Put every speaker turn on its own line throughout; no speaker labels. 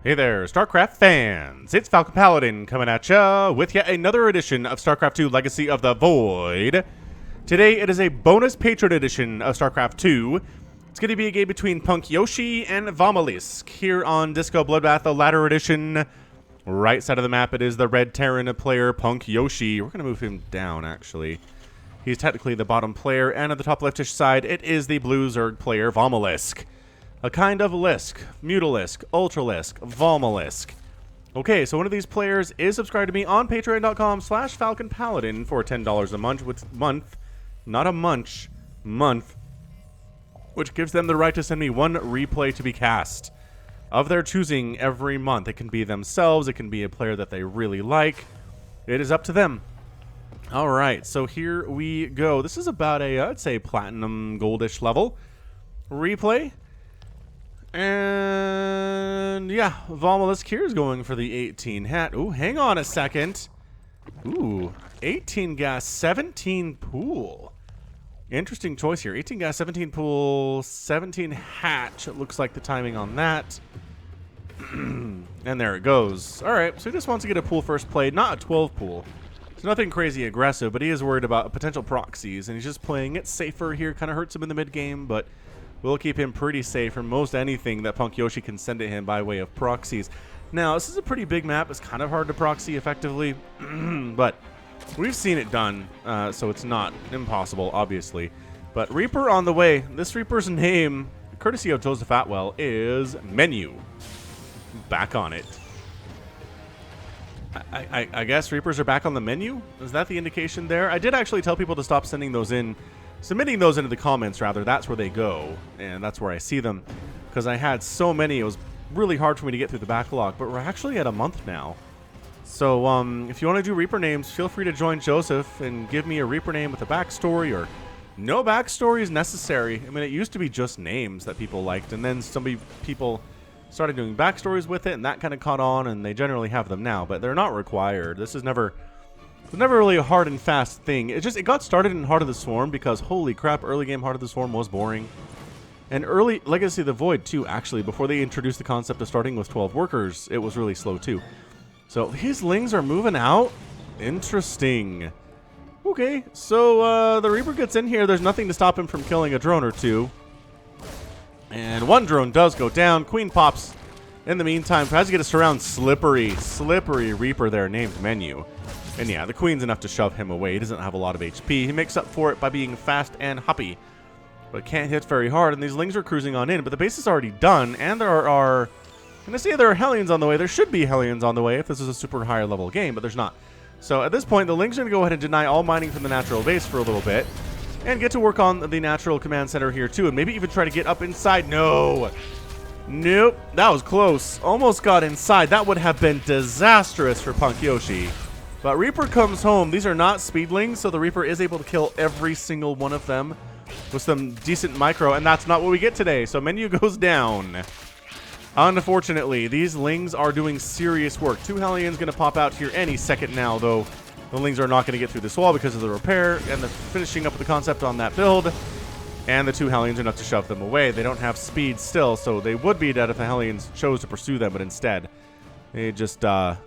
Hey there, StarCraft fans! It's Falcon Paladin coming at ya with yet another edition of StarCraft 2 Legacy of the Void. Today it is a bonus Patron edition of StarCraft 2. It's going to be a game between PunkYoshi and VaLMaLiSK here on Disco Bloodbath, the latter edition. Right side of the map, it is the red Terran player PunkYoshi. We're going to move him down, actually. He's technically the bottom player, and at the top leftish side, it is the blue Zerg player VaLMaLiSK. A kind of Lisk, Mutalisk, Ultralisk, VaLMaLiSK. Okay, so one of these players is subscribed to me on patreon.com/FalconPaladin for $10 a month, not a munch, month, which gives them the right to send me one replay to be cast of their choosing every month. It can be themselves, it can be a player that they really like. It is up to them. All right, so here we go. This is about a, I'd say, platinum goldish level replay. And yeah, VaLMaLiSK here is going for the 18 hat. Ooh, hang on a second. Ooh, 18 gas, 17 pool. Interesting choice here. 18 gas, 17 pool, 17 hatch. It looks like the timing on that. And there it goes. All right, so he just wants to get a pool first play, not a 12 pool. It's nothing crazy aggressive, but he is worried about potential proxies, and he's just playing it safer here. Kind of hurts him in the mid game, but we'll keep him pretty safe from most anything that PunkYoshi can send to him by way of proxies. Now, this is a pretty big map. It's kind of hard to proxy effectively, but we've seen it done, so it's not impossible, obviously. But Reaper on the way. This Reaper's name, courtesy of Joseph Atwell, is Menu. Back on it. I guess Reapers are back on the menu? Is that the indication there? I did actually tell people to stop sending those in. Submitting those into the comments, rather. That's where they go, and that's where I see them. Because I had so many, it was really hard for me to get through the backlog. But we're actually at a month now. So if you want to do Reaper names, feel free to join Joseph and give me a Reaper name with a backstory, or no backstory is necessary. I mean, it used to be just names that people liked, and then people started doing backstories with it, and that kind of caught on, and they generally have them now, but they're not required. This is never really a hard and fast thing. It got started in Heart of the Swarm because, holy crap, early game Heart of the Swarm was boring. And early Legacy of the Void, too, actually. Before they introduced the concept of starting with 12 workers, it was really slow, too. So, these Lings are moving out. Interesting. Okay, so the Reaper gets in here. There's nothing to stop him from killing a drone or two. And one drone does go down. Queen pops. In the meantime, tries to get a surround. Slippery Reaper there named Menu. And yeah, the Queen's enough to shove him away. He doesn't have a lot of HP. He makes up for it by being fast and hoppy, but can't hit very hard. And these Lings are cruising on in, but the base is already done. And there are and I say there are Hellions on the way. There should be Hellions on the way if this is a super higher level game, but there's not. So at this point, the Lings are going to go ahead and deny all mining from the natural base for a little bit, and get to work on the natural command center here too, and maybe even try to get up inside. No. Nope. That was close. Almost got inside. That would have been disastrous for PunkYoshi. But Reaper comes home. These are not speedlings, so the Reaper is able to kill every single one of them with some decent micro, and that's not what we get today. So Menu goes down. Unfortunately, these Lings are doing serious work. 2 Hellions going to pop out here any second now, though the Lings are not going to get through this wall because of the repair and the finishing up of the concept on that build. And the 2 Hellions are enough to shove them away. They don't have speed still, so they would be dead if the Hellions chose to pursue them, but instead, they just, oh,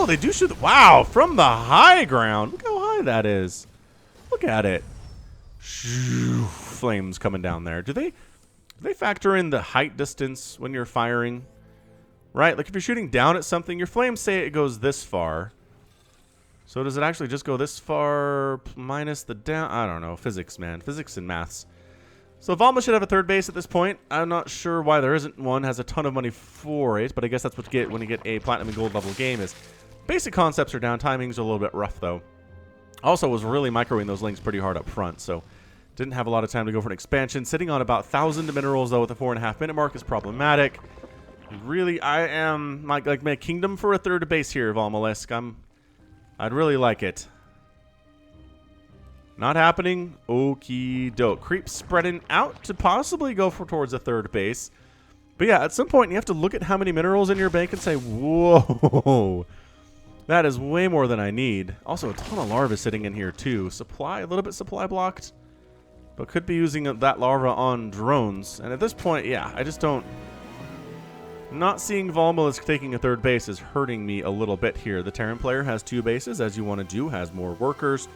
they do shoot the... Wow, from the high ground. Look how high that is. Look at it. Flames coming down there. Do they factor in the height distance when you're firing? Right? Like if you're shooting down at something, your flames say it goes this far. So does it actually just go this far minus the down? I don't know. Physics, man. Physics and maths. So VaLMA should have a third base at this point. I'm not sure why there isn't one. Has a ton of money for it, but I guess that's what you get when you get a platinum and gold level game. Is basic concepts are down. Timings are a little bit rough though. Also was really microing those Lings pretty hard up front, so didn't have a lot of time to go for an expansion. Sitting on about 1,000 minerals though at the 4.5 minute mark is problematic. Really, I am like my kingdom for a third base here, VaLMaLiSK. I'd really like it. Not happening. Okie doke. Creep spreading out to possibly go towards a third base. But yeah, at some point you have to look at how many minerals in your bank and say, whoa, that is way more than I need. Also, a ton of larvae sitting in here too. Supply, a little bit supply blocked, but could be using that larva on drones. And at this point, yeah, I just don't Not seeing VaLMaLiSK taking a third base is hurting me a little bit here. The Terran player has 2 bases, as you want to do, has more workers,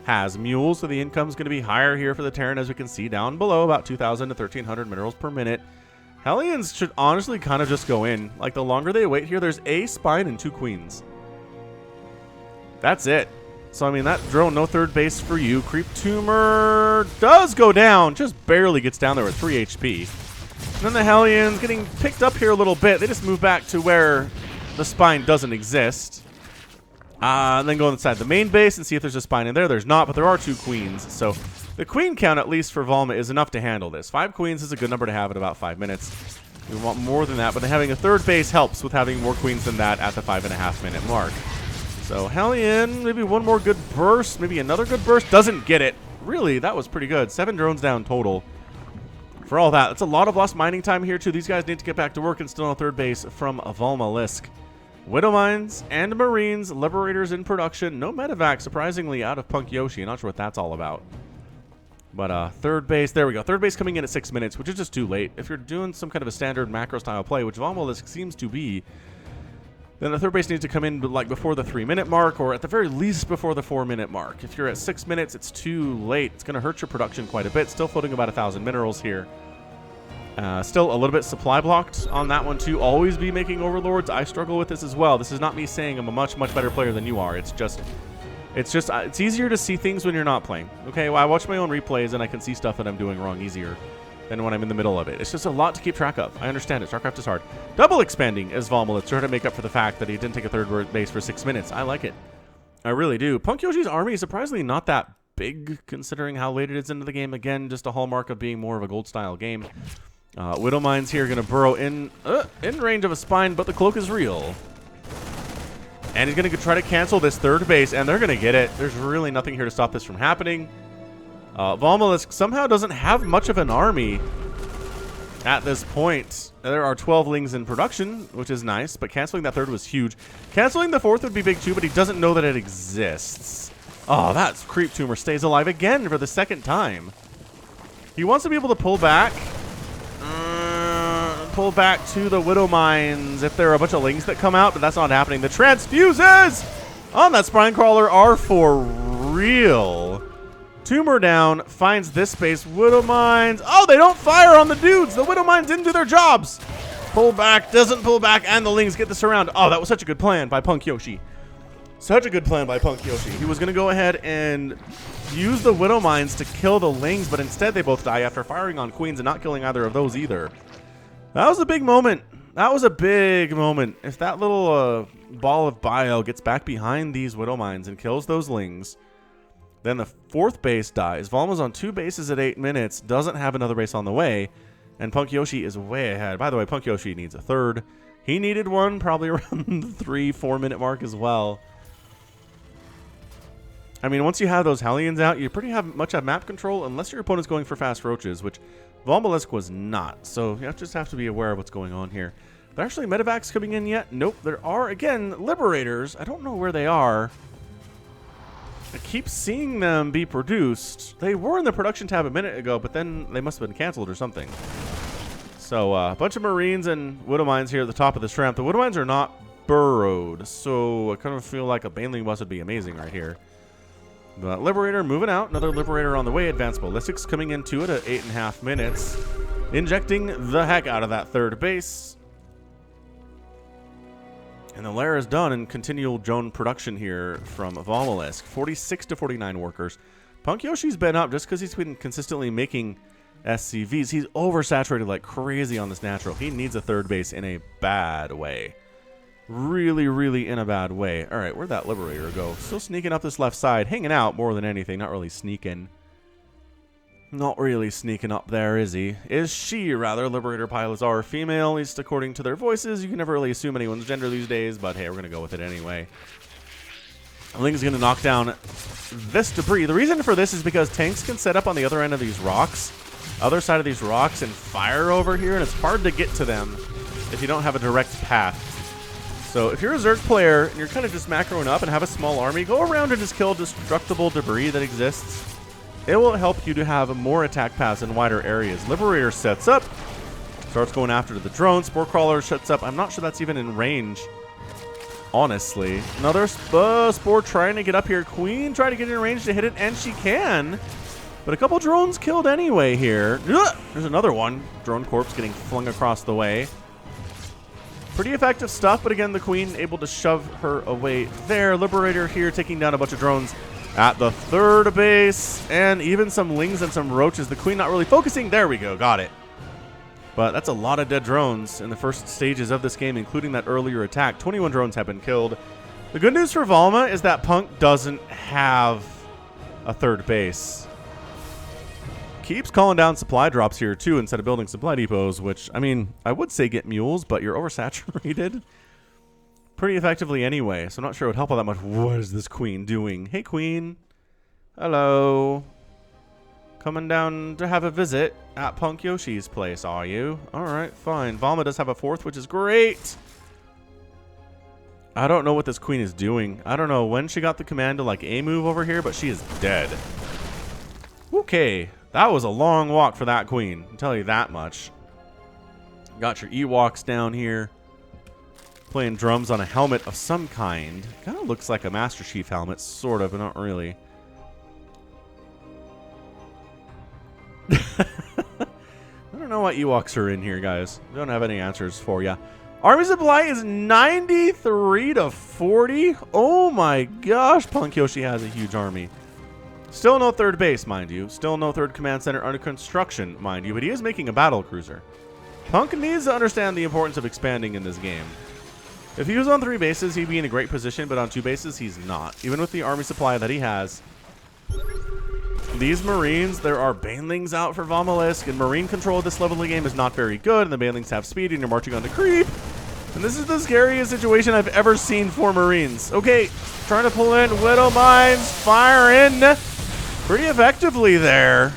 has mules, so the income's going to be higher here for the Terran, as we can see down below, about 2,000 to 1,300 minerals per minute. Hellions should honestly kind of just go in. Like, the longer they wait here, there's a spine and 2 queens. That's it. So, I mean, that drone, no third base for you. Creep Tumor does go down, just barely gets down there with 3 HP. And then the Hellions getting picked up here a little bit. They just move back to where the spine doesn't exist. And then go inside the main base and see if there's a spine in there. There's not, but there are 2 queens. So the queen count, at least for Valma, is enough to handle this. 5 queens is a good number to have at about 5 minutes. We want more than that, but having a third base helps with having more queens than that at the 5.5 minute mark. So Hellion, maybe one more good burst, maybe another good burst. Doesn't get it. Really, that was pretty good. 7 drones down total. For all that, that's a lot of lost mining time here, too. These guys need to get back to work and still on third base from VaLMaLiSK. Widow Mines and Marines, Liberators in production. No medevac, surprisingly, out of PunkYoshi. Not sure what that's all about. But third base, there we go. Third base coming in at 6 minutes, which is just too late. If you're doing some kind of a standard macro-style play, which VaLMaLiSK seems to be, then the third base needs to come in like before the 3 minute mark, or at the very least before the 4 minute mark. If you're at 6 minutes, it's too late. It's going to hurt your production quite a bit. Still floating about 1,000 minerals here. Still a little bit supply blocked on that one too. Always be making overlords. I struggle with this as well. This is not me saying I'm a much better player than you are. It's easier to see things when you're not playing. Okay, well, I watch my own replays and I can see stuff that I'm doing wrong easier than when I'm in the middle of it. It's just a lot to keep track of. I understand it. StarCraft is hard. Double expanding as VaLMaLiSK, trying to make up for the fact that he didn't take a third base for 6 minutes. I like it. I really do. PunkYoshi's army is surprisingly not that big considering how late it is into the game. Again, just a hallmark of being more of a gold style game. Widow Mines here going to burrow in range of a spine, but the cloak is real. And he's going to try to cancel this third base, and they're going to get it. There's really nothing here to stop this from happening. VaLMaLiSK somehow doesn't have much of an army at this point. There are 12 lings in production, which is nice, but canceling that third was huge. Canceling the fourth would be big too, but he doesn't know that it exists. Oh, that Creep Tumor stays alive again for the 2nd time. He wants to be able to pull back. Pull back to the Widow Mines if there are a bunch of lings that come out, but that's not happening. The transfuses on that Spine Crawler are for real. Tumor down, finds this space. Widow Mines. Oh, they don't fire on the dudes. The Widow Mines didn't do their jobs. Pull back, doesn't pull back, and the lings get this around. Oh, that was such a good plan by PunkYoshi. Such a good plan by PunkYoshi. He was going to go ahead and use the Widow Mines to kill the lings, but instead they both die after firing on queens and not killing either of those either. That was a big moment. That was a big moment. If that little ball of bio gets back behind these Widow Mines and kills those lings, then the 4th base dies. Valma's on 2 bases at 8 minutes, doesn't have another base on the way, and PunkYoshi is way ahead. By the way, PunkYoshi needs a third. He needed one probably around the 3-4 minute mark as well. I mean, once you have those Hellions out, you pretty much have map control, unless your opponent's going for fast roaches, which VaLMaLiSK was not. So you just have to be aware of what's going on here. Are there actually medevacs coming in yet? Nope. There are, again, Liberators. I don't know where they are. I keep seeing them be produced. They were in the production tab a minute ago, but then they must have been canceled or something. So a bunch of Marines and Widow Mines here at the top of this ramp. The Widow Mines are not burrowed, so I kind of feel like a Baneling bus would be amazing right here. But Liberator moving out. Another Liberator on the way. Advanced Ballistics coming into it at 8.5 minutes. Injecting the heck out of that third base. And the lair is done in continual drone production here from VaLMaLiSK. 46 to 49 workers. PunkYoshi's been up just because he's been consistently making SCVs. He's oversaturated like crazy on this natural. He needs a third base in a bad way. Really in a bad way. All right, where'd that Liberator go? Still sneaking up this left side. Hanging out more than anything. Not really sneaking. Not really sneaking up there, is he? Is she, rather. Liberator pilots are female, at least according to their voices. You can never really assume anyone's gender these days, but hey, we're going to go with it anyway. Ling's going to knock down this debris. The reason for this is because tanks can set up on the other end of these rocks, other side of these rocks, and fire over here, and it's hard to get to them if you don't have a direct path. So if you're a Zerg player and you're kind of just macroing up and have a small army, go around and just kill destructible debris that exists. It will help you to have more attack paths in wider areas. Liberator sets up. Starts going after the drone. Spore Crawler shuts up. I'm not sure that's even in range, honestly. Another Spore trying to get up here. Queen trying to get in range to hit it, and she can. But a couple drones killed anyway here. There's another one. Drone corpse getting flung across the way. Pretty effective stuff, but again, the Queen able to shove her away there. Liberator here taking down a bunch of drones at the third base. And even some Lings and some Roaches. The Queen not really focusing. There we go. Got it. But that's a lot of dead drones in the first stages of this game, including that earlier attack. 21 drones have been killed. The good news for VaLMA is that Punk doesn't have a third base. Keeps calling down supply drops here too instead of building supply depots, which, I mean, I would say get mules, but you're oversaturated pretty effectively anyway, so I'm not sure it would help all that much. What is this Queen doing? Hey, Queen. Hello. Coming down to have a visit at PunkYoshi's place, are you? Alright, fine. VaLMA does have a fourth, which is great. I don't know what this Queen is doing. I don't know when she got the command to, like, A-move over here, but she is dead. Okay. That was a long walk for that Queen. I'll tell you that much. Got your Ewoks down here. Playing drums on a helmet of some kind. Kind of looks like a Master Chief helmet, sort of, but not really. I don't know what Ewoks are in here, guys. I don't have any answers for you. Army supply is 93 to 40. Oh my gosh, PunkYoshi has a huge army. Still no third base, mind you. Still no third command center under construction, mind you. But he is making a battle cruiser. Punk needs to understand the importance of expanding in this game. If he was on 3 bases, he'd be in a great position, but on 2 bases, he's not. Even with the army supply that he has. These Marines, there are Banelings out for VaLMaLiSK, and Marine control at this level of the game is not very good, and the Banelings have speed, and you're marching on the creep. And this is the scariest situation I've ever seen for Marines. Okay, trying to pull in Widow Mines, fire in pretty effectively there.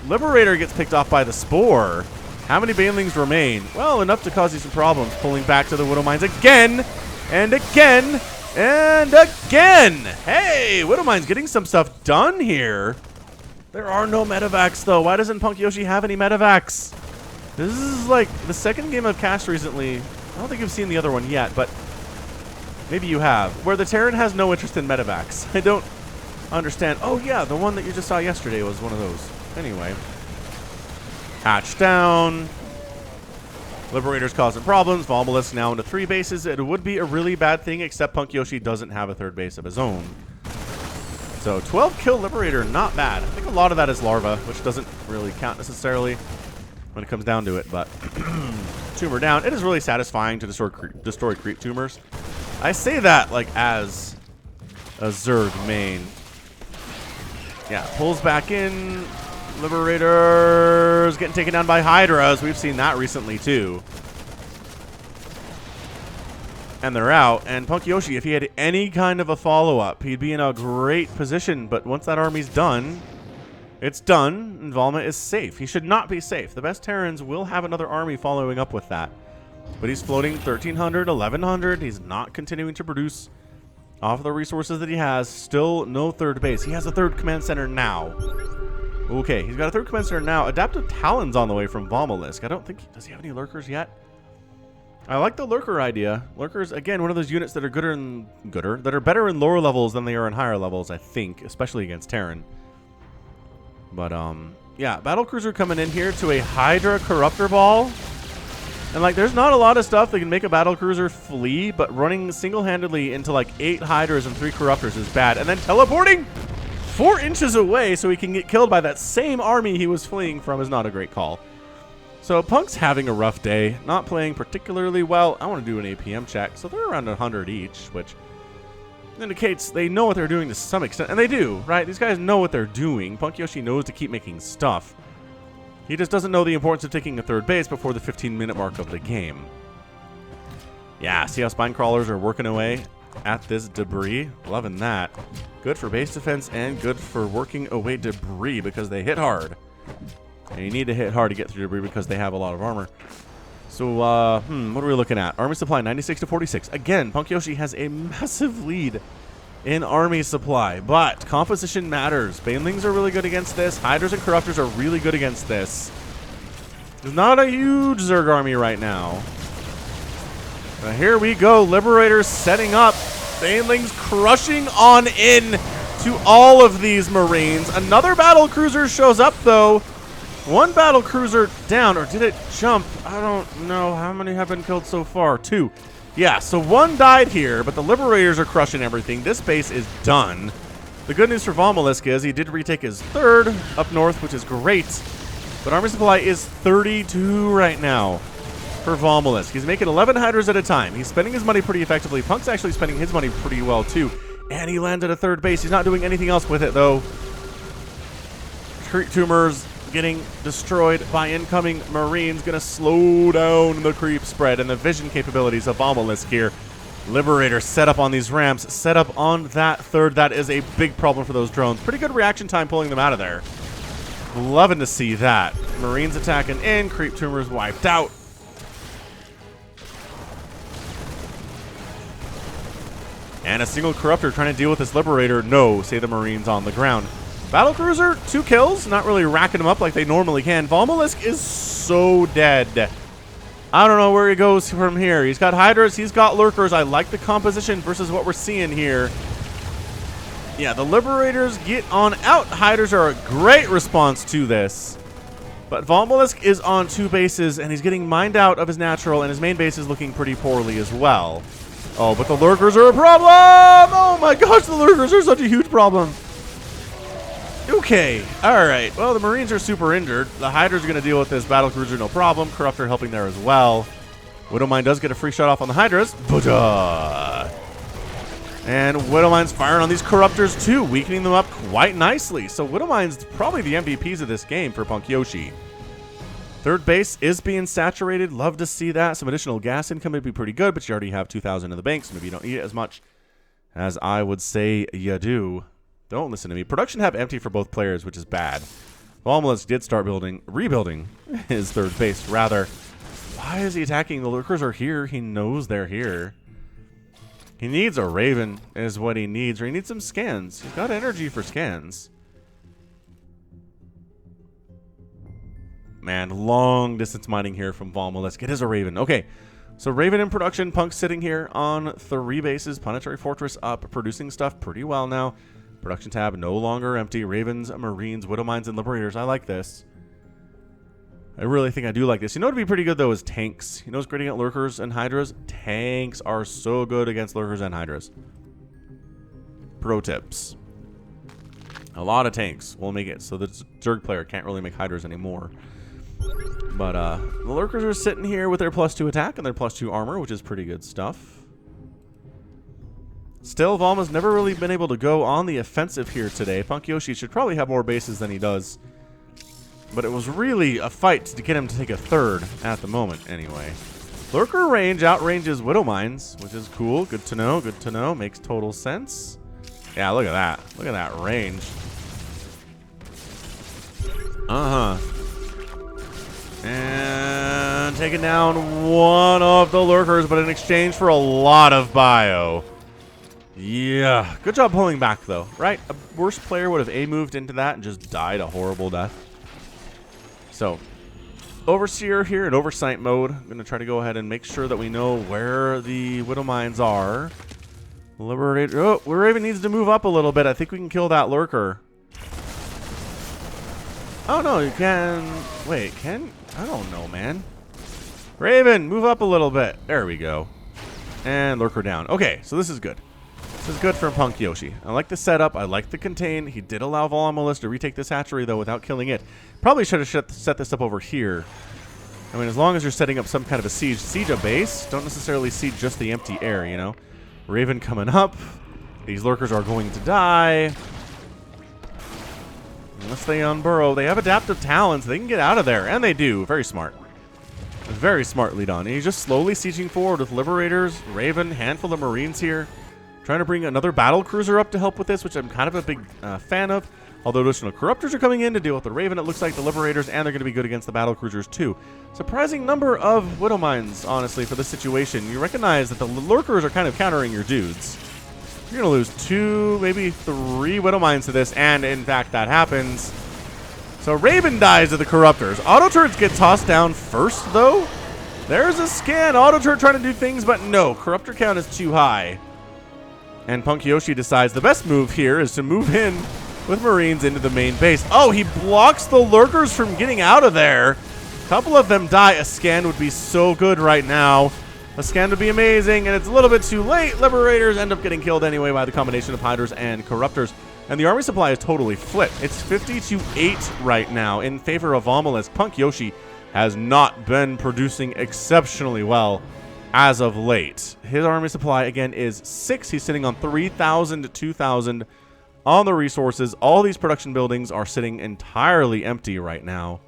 Liberator gets picked off by the Spore. How many Banelings remain? Well, enough to cause you some problems. Pulling back to the Widow Mines again, and again, and again. Hey, Widow Mines getting some stuff done here. There are no medevacs, though. Why doesn't PunkYoshi have any medevacs? This is like the second game I've cast recently. I don't think you've seen the other one yet, but maybe you have. Where the Terran has no interest in medevacs. I don't understand. Oh, yeah, the one that you just saw yesterday was one of those. Anyway. Hatch down. Liberator's causing problems. VaLMaLiSK now into 3 bases. It would be a really bad thing, except PunkYoshi doesn't have a third base of his own. So 12 kill Liberator, not bad. I think a lot of that is larva, which doesn't really count necessarily when it comes down to it, but tumor down. It is really satisfying to destroy creep tumors. I say that like as a Zerg main. Yeah, pulls back in. Liberator's getting taken down by Hydras. We've seen that recently too. And they're out. And PunkYoshi, if he had any kind of a follow-up, he'd be in a great position. But once that army's done, it's done, and VaLMA is safe. He should not be safe. The best Terrans will have another army following up with that. But he's floating 1,300, 1,100. He's not continuing to produce off the resources that he has. Still no third base. He has a third command center now. Okay, he's got a third command center now. Adaptive Talon's on the way from VaLMaLiSK. I don't think... Does he have any lurkers yet? I like the lurker idea. Lurkers, again, one of those units that are that are better in lower levels than they are in higher levels, I think, especially against Terran. But yeah, battlecruiser coming in here to a Hydra Corruptor Ball. And like there's not a lot of stuff that can make a battlecruiser flee, but running single-handedly into like 8 Hydras and 3 Corruptors is bad. And then teleporting 4 inches away so he can get killed by that same army he was fleeing from is not a great call. So Punk's having a rough day, not playing particularly well. I want to do an APM check. So they're around 100 each, which indicates they know what they're doing to some extent. And they do, right? These guys know what they're doing. PunkYoshi knows to keep making stuff. He just doesn't know the importance of taking a third base before the 15-minute mark of the game. Yeah, see how spine crawlers are working away at this debris? Loving that. Good for base defense and good for working away debris because they hit hard. And you need to hit hard to get through debris because they have a lot of armor. So, what are we looking at? Army supply, 96 to 46. Again, PunkYoshi has a massive lead in army supply, but composition matters. Banelings are really good against this. Hydras and Corruptors are really good against this. There's not a huge Zerg army right now. But here we go. Liberators setting up. Banelings crushing on in to all of these Marines. Another battle cruiser shows up, though. One battle cruiser down, or did it jump? I don't know. How many have been killed so far? 2. Yeah, so 1 died here, but the Liberators are crushing everything. This base is done. The good news for VaLMaLiSK is he did retake his 3rd up north, which is great. But army supply is 32 right now for VaLMaLiSK. He's making 11 Hydras at a time. He's spending his money pretty effectively. Punk's actually spending his money pretty well, too. And he landed a 3rd base. He's not doing anything else with it, though. Creep tumors getting destroyed by incoming Marines. Gonna slow down the creep spread and the vision capabilities of VaLMaLiSK here. Liberator set up on these ramps, set up on that 3rd. That is a big problem for those drones. Pretty good reaction time pulling them out of there. Loving to see that. Marines attacking in, creep tumors wiped out. And a single Corruptor trying to deal with this Liberator. No, say the Marines on the ground. Battlecruiser, 2 kills. Not really racking them up like they normally can. VaLMaLiSK is so dead. I don't know where he goes from here. He's got Hydras. He's got Lurkers. I like the composition versus what we're seeing here. Yeah, the Liberators get on out. Hydras are a great response to this. But VaLMaLiSK is on 2 bases, and he's getting mined out of his natural, and his main base is looking pretty poorly as well. Oh, but the Lurkers are a problem! Oh my gosh, the Lurkers are such a huge problem. Okay, alright. Well, the Marines are super injured. The Hydras are going to deal with this battlecruiser, no problem. Corruptor helping there as well. Widowmine does get a free shot off on the Hydras. And Widowmine's firing on these Corruptors too, weakening them up quite nicely. So Widowmine's probably the MVPs of this game for PunkYoshi. 3rd base is being saturated. Love to see that. Some additional gas income would be pretty good, but you already have 2,000 in the bank, so maybe you don't need it as much as I would say you do. Don't listen to me. Production have empty for both players, which is bad. VaLMaLiSK did start rebuilding his 3rd base, rather. Why is he attacking? The Lurkers are here. He knows they're here. He needs a Raven is what he needs, or he needs some scans. He's got energy for scans. Man, long distance mining here from VaLMaLiSK. It is a Raven. Okay, so Raven in production. Punk's sitting here on 3 bases. Planetary Fortress up, producing stuff pretty well now. Production tab no longer empty. Ravens, Marines, Widowmines, and Liberators. I like this. I really think I do like this. You know what would be pretty good, though, is tanks. You know what's great against Lurkers and Hydras? Tanks are so good against Lurkers and Hydras. Pro tips. A lot of tanks will make it so the Zerg player can't really make Hydras anymore. But the Lurkers are sitting here with their +2 attack and their +2 armor, which is pretty good stuff. Still, Valma's never really been able to go on the offensive here today. PunkYoshi should probably have more bases than he does. But it was really a fight to get him to take a 3rd at the moment, anyway. Lurker range outranges Widowmines, which is cool. Good to know, good to know. Makes total sense. Yeah, look at that. Look at that range. And taking down one of the Lurkers, but in exchange for a lot of bio. Yeah, good job pulling back, though, right? A worse player would have A-moved into that and just died a horrible death. So, Overseer here in oversight mode. I'm going to try to go ahead and make sure that we know where the Widowmines are. Liberator. Oh, Raven needs to move up a little bit. I think we can kill that Lurker. Oh, no, you can... Wait, can... I don't know, man. Raven, move up a little bit. There we go. And Lurker down. Okay, so this is good. This is good for PunkYoshi. I like the setup. I like the contain. He did allow VaLMaLiSK to retake this hatchery, though, without killing it. Probably should have set this up over here. I mean, as long as you're setting up some kind of a siege. Siege a base. Don't necessarily siege just the empty air, you know? Raven coming up. These Lurkers are going to die. Unless they unburrow. They have adaptive talents. They can get out of there. And they do. Very smart. Very smartly done. And he's just slowly sieging forward with Liberators, Raven, handful of Marines here. Trying to bring another battle cruiser up to help with this, which I'm kind of a big fan of. Although additional Corruptors are coming in to deal with the Raven, it looks like the Liberators, and they're going to be good against the battle cruisers too. Surprising number of Widowmines, honestly, for this situation. You recognize that the Lurkers are kind of countering your dudes. You're going to lose 2, maybe 3 Widowmines to this, and in fact that happens. So Raven dies to the Corruptors. Auto turrets get tossed down first, though. There's a scan. Auto turret trying to do things, but no. Corruptor count is too high. And PunkYoshi decides the best move here is to move in with Marines into the main base. Oh, he blocks the lurkers from getting out of there. A couple of them die. A scan would be so good right now. A scan would be amazing, and it's a little bit too late. Liberators end up getting killed anyway by the combination of Hydras and Corruptors. And the army supply is totally flipped. It's 50-8 right now in favor of VaLMaLiSK. PunkYoshi has not been producing exceptionally well as of late. His army supply, again, is 6. He's sitting on 3,000 to 2,000 on the resources. All these production buildings are sitting entirely empty right now.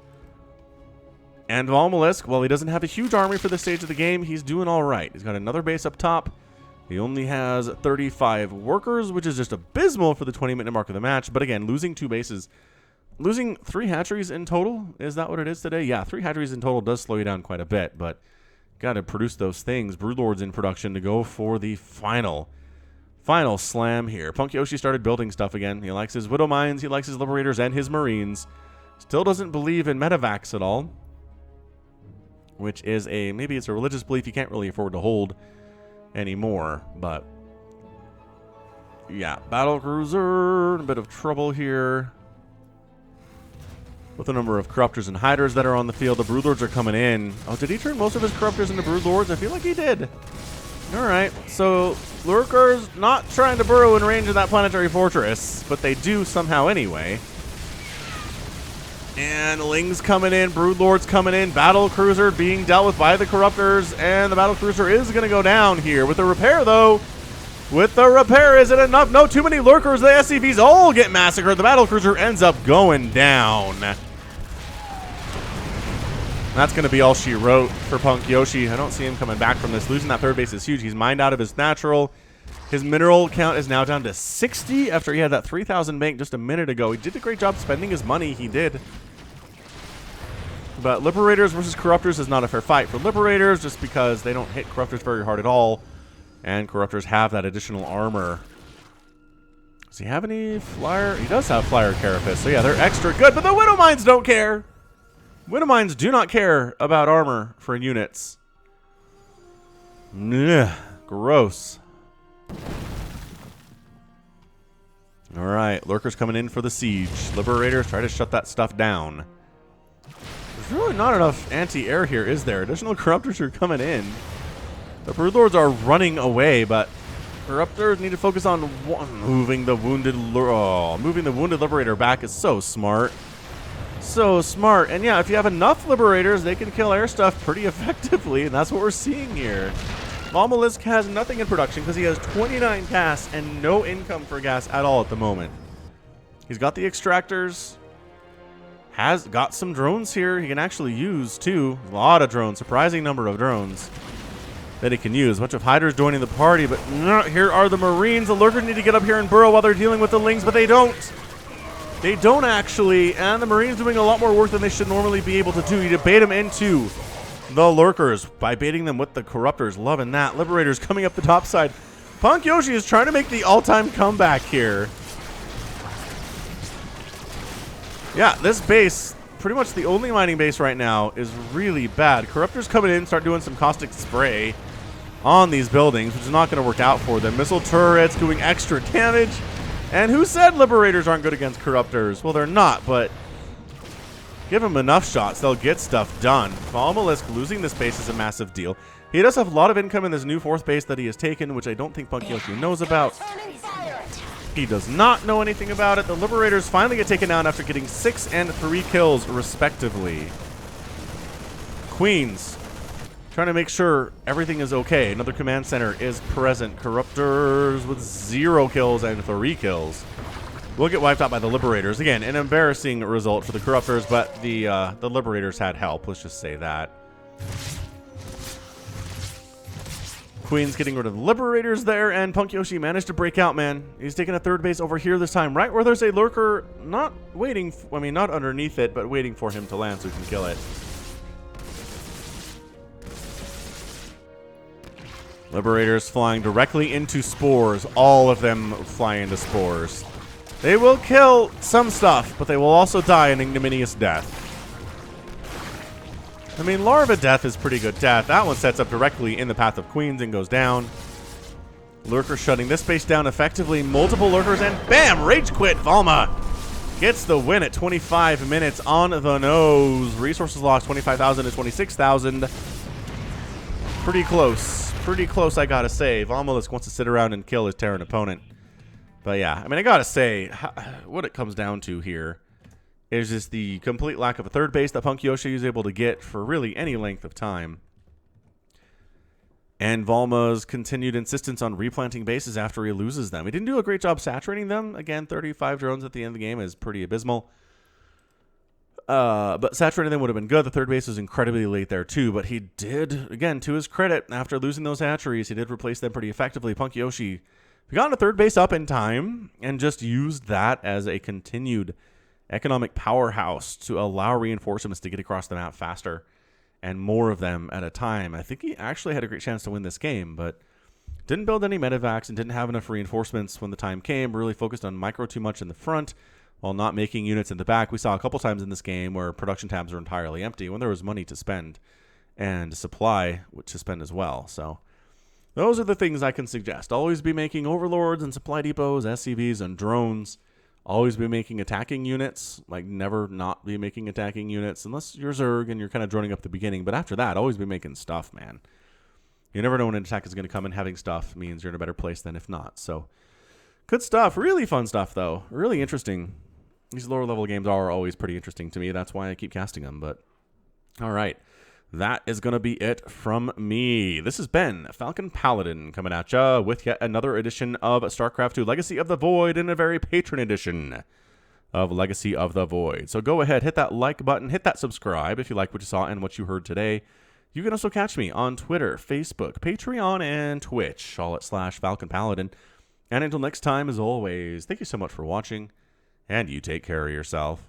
And VaLMaLiSK, while he doesn't have a huge army for this stage of the game, he's doing all right. He's got another base up top. He only has 35 workers, which is just abysmal for the 20-minute mark of the match. But again, losing 2 bases, losing 3 hatcheries in total, is that what it is today? Yeah, 3 hatcheries in total does slow you down quite a bit, but got to produce those things. Broodlord's in production to go for the final slam here. PunkYoshi started building stuff again. He likes his Widow Mines, he likes his Liberators and his Marines. Still doesn't believe in Medivacs at all, which is maybe it's a religious belief you can't really afford to hold anymore. But yeah, battlecruiser in a bit of trouble here with a number of Corruptors and Hydras that are on the field. The Broodlords are coming in. Oh, did he turn most of his Corruptors into Broodlords? I feel like he did. Alright, so Lurkers not trying to burrow in range of that planetary fortress, but they do somehow anyway. And Ling's coming in, Broodlord's coming in, Battlecruiser being dealt with by the Corruptors, and the Battlecruiser is going to go down here. With the repair, though, with the repair, is it enough? No, too many Lurkers. The SCVs all get massacred. The Battlecruiser ends up going down. That's going to be all she wrote for PunkYoshi. I don't see him coming back from this. Losing that third base is huge. He's mined out of his natural. His mineral count is now down to 60 after he had that 3,000 bank just a minute ago. He did a great job spending his money. He did. But Liberators versus Corruptors is not a fair fight for Liberators just because they don't hit Corruptors very hard at all. And Corruptors have that additional armor. Does he have any flyer? He does have flyer carapace. So yeah, they're extra good. But the Widow Mines don't care. Widow Mines do not care about armor for units. Ugh, gross. Alright, Lurkers coming in for the siege. Liberators try to shut that stuff down. There's really not enough anti-air here, is there? Additional Corruptors are coming in. The Broodlords are running away, but Corruptors need to focus on moving the wounded Liberator back is so smart. So smart. And yeah, if you have enough Liberators, they can kill air stuff pretty effectively, and that's what we're seeing here. VaLMaLiSK has nothing in production because he has 29 gas and no income for gas at all at the moment. He's got the extractors, has got some drones here he can actually use too. A lot of drones, surprising number of drones that he can use. A bunch of Hydras joining the party, but here are the Marines. The Lurkers need to get up here and burrow while they're dealing with the Lings, but they don't. They don't actually, and the Marines doing a lot more work than they should normally be able to do. You bait them into the Lurkers by baiting them with the Corruptors. Loving that. Liberators coming up the top side. PunkYoshi is trying to make the all-time comeback here. Yeah, this base, pretty much the only mining base right now, is really bad. Corruptors coming in, start doing some caustic spray on these buildings, which is not going to work out for them. Missile turrets doing extra damage. And who said Liberators aren't good against Corruptors? Well, they're not, but give them enough shots, they'll get stuff done. VaLMaLiSK losing this base is a massive deal. He does have a lot of income in this new 4th base that he has taken, which I don't think PunkYoshi knows about. He does not know anything about it. The Liberators finally get taken down after getting 6 and 3 kills, respectively. Queens trying to make sure everything is okay. Another command center is present. Corruptors with 0 kills and 3 kills will get wiped out by the Liberators. Again, an embarrassing result for the Corruptors, but the Liberators had help. Let's just say that. Queen's getting rid of the Liberators there, and PunkYoshi managed to break out, man. He's taking a 3rd base over here this time, right where there's a Lurker not waiting, not underneath it, but waiting for him to land so he can kill it. Liberators flying directly into spores. All of them fly into spores. They will kill some stuff, but they will also die an ignominious death. I mean, Larva Death is pretty good death. That one sets up directly in the path of Queens and goes down. Lurker shutting this base down effectively. Multiple Lurkers, and bam! Rage Quit! Valma gets the win at 25 minutes on the nose. Resources lost 25,000 to 26,000. Pretty close. Pretty close, I gotta say. VaLMaLiSK wants to sit around and kill his Terran opponent. But yeah, I mean, I gotta say, what it comes down to here is just the complete lack of a third base that PunkYoshi is able to get for really any length of time. And Valma's continued insistence on replanting bases after he loses them. He didn't do a great job saturating them. Again, 35 drones at the end of the game is pretty abysmal. But saturating them would have been good. The third base was incredibly late there too. But he did, again, to his credit, after losing those hatcheries, he did replace them pretty effectively. PunkYoshi got a third base up in time and just used that as a continued economic powerhouse to allow reinforcements to get across the map faster and more of them at a time. I think he actually had a great chance to win this game, but didn't build any medevacs and didn't have enough reinforcements when the time came. Really focused on micro too much in the front while not making units in the back. We saw a couple times in this game where production tabs were entirely empty when there was money to spend and supply to spend as well. So those are the things I can suggest. Always be making overlords and supply depots, SCVs, and drones. Always be making attacking units. Like, never not be making attacking units unless you're Zerg and you're kind of droning up the beginning. But after that, always be making stuff, man. You never know when an attack is going to come, and having stuff means you're in a better place than if not. So, good stuff. Really fun stuff, though. Really interesting. These lower level games are always pretty interesting to me. That's why I keep casting them. But, all right. That is going to be it from me. This has been Falcon Paladin coming at ya with yet another edition of StarCraft 2 Legacy of the Void and a very patron edition of Legacy of the Void. So go ahead, hit that like button, hit that subscribe if you like what you saw and what you heard today. You can also catch me on Twitter, Facebook, Patreon, and Twitch, all at /Falcon Paladin. And until next time, as always, thank you so much for watching, and you take care of yourself.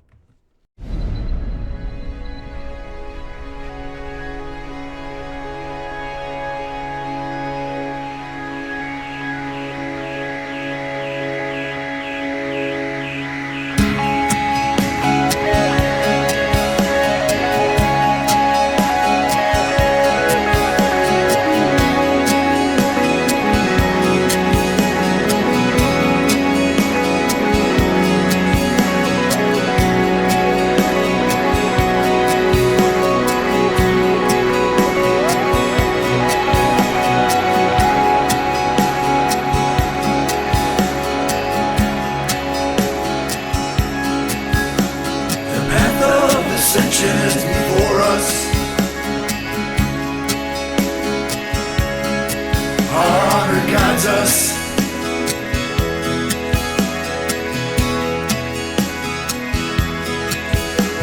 Before us, our honor guides us.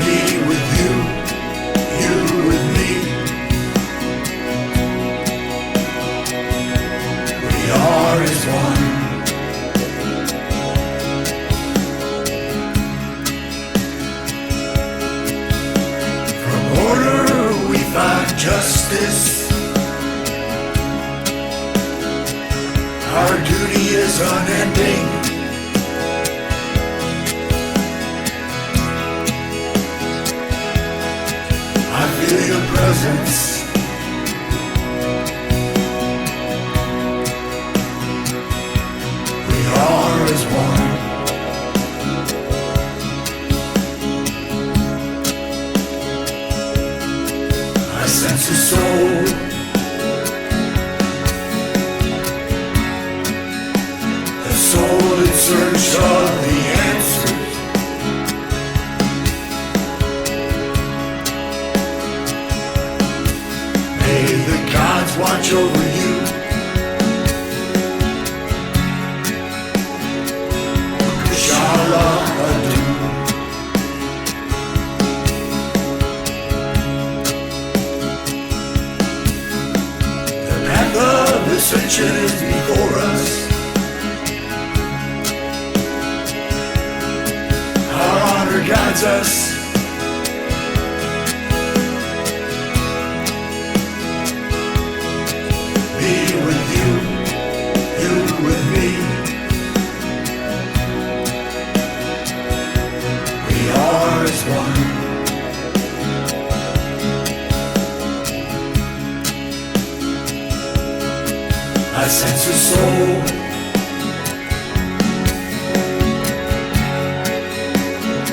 Me with you, you with me. We are as one. Justice, our duty is unending. I feel your presence. We are as one. Sense of soul, a soul in search of the answers. May the gods watch over you. Inshallah, adieu. Ascension is before us. Our honor guides us. Me with you, you with me.
I sense a soul.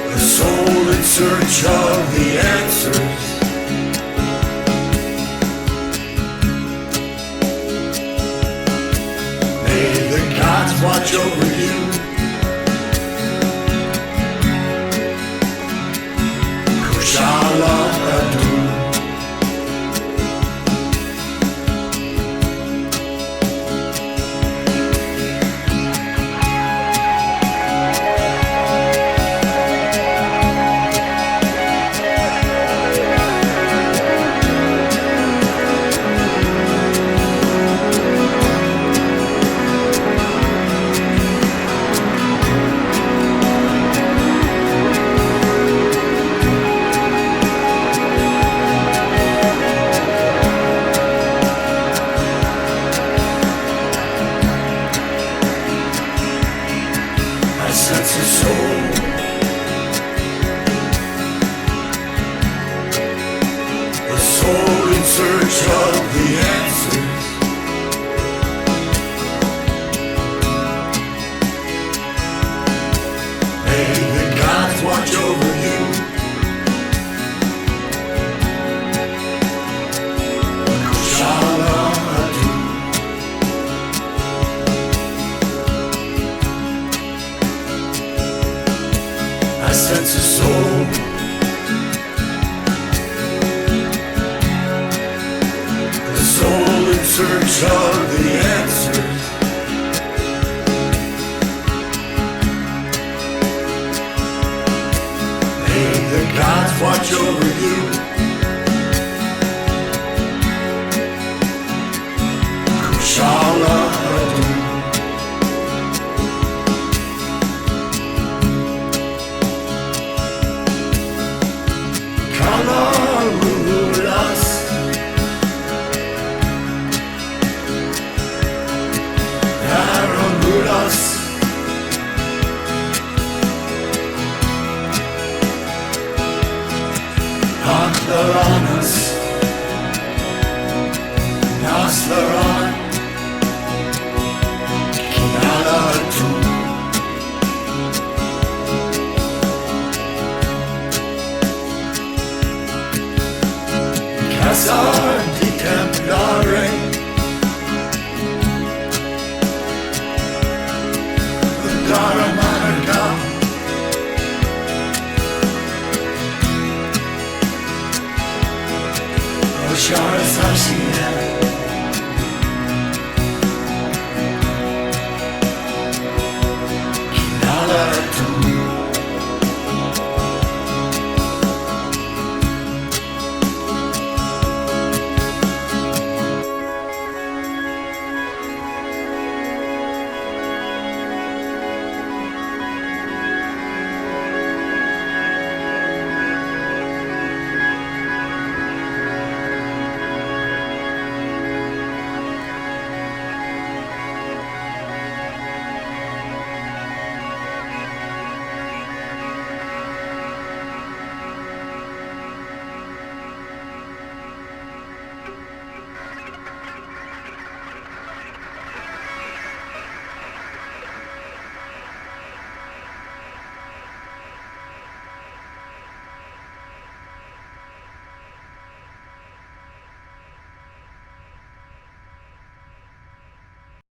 A soul in search of the answers. May the gods watch over you. Kushala Adu.
Shara Sashi